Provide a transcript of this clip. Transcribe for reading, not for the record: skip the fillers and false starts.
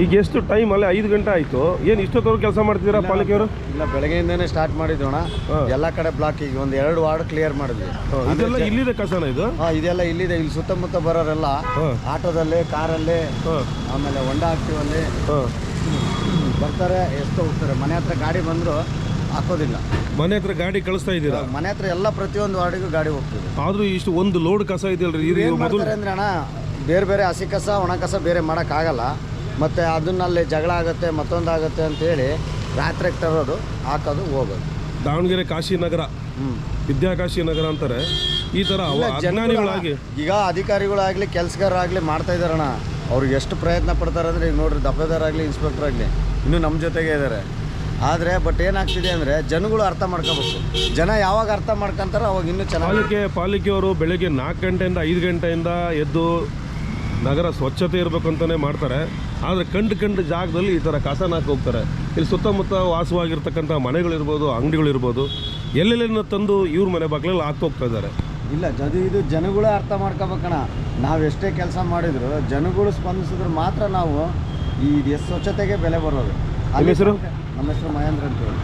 ಈಗ ಎಷ್ಟು ಟೈಮ್ ಅಲ್ಲೇ 5 ಗಂಟೆ ಆಯಿತು, ಏನು ಇಷ್ಟೊತ್ತವರೆಗೂ ಕೆಲಸ ಮಾಡ್ತಿದ್ದೀರಾ ಪಾಲಿಕೆಯವರು? ಇಲ್ಲ, ಬೆಳಗ್ಗೆಯಿಂದನೇ ಸ್ಟಾರ್ಟ್ ಮಾಡಿದ್ವಣ. ಎಲ್ಲ ಕಡೆ ಬ್ಲಾಕ್, ಈಗ ಒಂದು 2 ವಾರ್ಡ್ ಕ್ಲಿಯರ್ ಮಾಡಿದ್ವಿ. ಇದೆಲ್ಲ ಇಲ್ಲಿದೆ ಕಸನ ಇದು? ಇದೆಲ್ಲ ಇಲ್ಲಿದೆ. ಇಲ್ಲಿ ಸುತ್ತಮುತ್ತ ಬರೋರೆಲ್ಲ ಆಟೋದಲ್ಲಿ, ಕಾರಲ್ಲಿ, ಆಮೇಲೆ ಹೊಂಡ ಆಕ್ಟಿವಲ್ಲಿ ಬರ್ತಾರೆ, ಎಷ್ಟು ಹೋಗ್ತಾರೆ. ಮನೆ ಹತ್ರ ಗಾಡಿ ಬಂದರೂ ಹಾಕೋದಿಲ್ಲ. ಮನೆ ಹತ್ರ ಗಾಡಿ ಕಳಿಸ್ತಾ ಇದ್ದೀರಾ? ಮನೆ ಹತ್ರ ಎಲ್ಲ ಪ್ರತಿಯೊಂದು ವಾರ್ಡಿಗೂ ಗಾಡಿ ಹೋಗ್ತದೆ. ಆದರೂ ಇಷ್ಟು ಒಂದು ಲೋಡ್ ಕಸ ಇದೆಯಲ್ರಿ? ಅಂದ್ರೆ ಅಣ್ಣ, ಬೇರೆ ಬೇರೆ ಹಸಿ ಕಸ ಒಣ ಕಸ ಬೇರೆ ಮಾಡೋಕ್ಕಾಗಲ್ಲ. ಮತ್ತು ಅದನ್ನಲ್ಲಿ ಜಗಳ ಆಗುತ್ತೆ, ಮತ್ತೊಂದಾಗುತ್ತೆ ಅಂತೇಳಿ ರಾತ್ರಿಗೆ ತರೋದು, ಹಾಕೋದು, ಹೋಗೋದು. ದಾವಣಗೆರೆ ಕಾಶಿನಗರ, ವಿದ್ಯಾಕಾಶಿನಗರ ಅಂತಾರೆ. ಈ ಥರ ಅಜ್ಞಾನಿಗಳಾಗಿ ಈಗ ಅಧಿಕಾರಿಗಳಾಗಲಿ ಕೆಲಸಗಾರರಾಗಲಿ ಮಾಡ್ತಾ ಇದ್ದಾರಣ್ಣ. ಅವ್ರಿಗೆ ಎಷ್ಟು ಪ್ರಯತ್ನ ಪಡ್ತಾರೆ ಅಂದರೆ, ಈಗ ನೋಡ್ರಿ, ದಬ್ಬೆದಾರಾಗಲಿ ಇನ್ಸ್ಪೆಕ್ಟರ್ ಆಗಲಿ ಇನ್ನೂ ನಮ್ಮ ಜೊತೆಗೆ ಇದ್ದಾರೆ. ಆದರೆ ಬಟ್ ಏನಾಗ್ತಿದೆ ಅಂದರೆ, ಜನಗಳು ಅರ್ಥ ಮಾಡ್ಕೋಬೇಕು. ಜನ ಯಾವಾಗ ಅರ್ಥ ಮಾಡ್ಕೊಂತಾರೋ ಅವಾಗ ಇನ್ನೂ ಚೆನ್ನಾಗಿ. ಪಾಲಿಕೆಯವರು ಬೆಳಗ್ಗೆ 4 ಗಂಟೆಯಿಂದ 5 ಗಂಟೆಯಿಂದ ಎದ್ದು ನಗರ ಸ್ವಚ್ಛತೆ ಇರಬೇಕು ಅಂತಲೇ ಮಾಡ್ತಾರೆ. ಆದರೆ ಕಂಡು ಜಾಗದಲ್ಲಿ ಈ ಥರ ಕಸ ಹಾಕಿ ಹೋಗ್ತಾರೆ. ಇಲ್ಲಿ ಸುತ್ತಮುತ್ತ ವಾಸವಾಗಿರ್ತಕ್ಕಂಥ ಮನೆಗಳಿರ್ಬೋದು, ಅಂಗಡಿಗಳಿರ್ಬೋದು, ಎಲ್ಲೆಲ್ಲಿನ ತಂದು ಇವ್ರ ಮನೆ ಬಾಗಿಲಲ್ಲಿ ಹಾಕ್ತೋಗ್ತಾ ಇದ್ದಾರೆ. ಇಲ್ಲ, ಇದು ಜನಗಳೇ ಅರ್ಥ ಮಾಡ್ಕೋಬೇಕಣ್ಣ. ನಾವು ಎಷ್ಟೇ ಕೆಲಸ ಮಾಡಿದ್ರು ಜನಗಳು ಸ್ಪಂದಿಸಿದ್ರೆ ಮಾತ್ರ ನಾವು ಈ ಸ್ವಚ್ಛತೆಗೆ ಬೆಲೆ ಬರೋದು. ನಮ್ಮ ಹೆಸರು ಮಹೇಂದ್ರ ಅಂತ ಹೇಳಿ.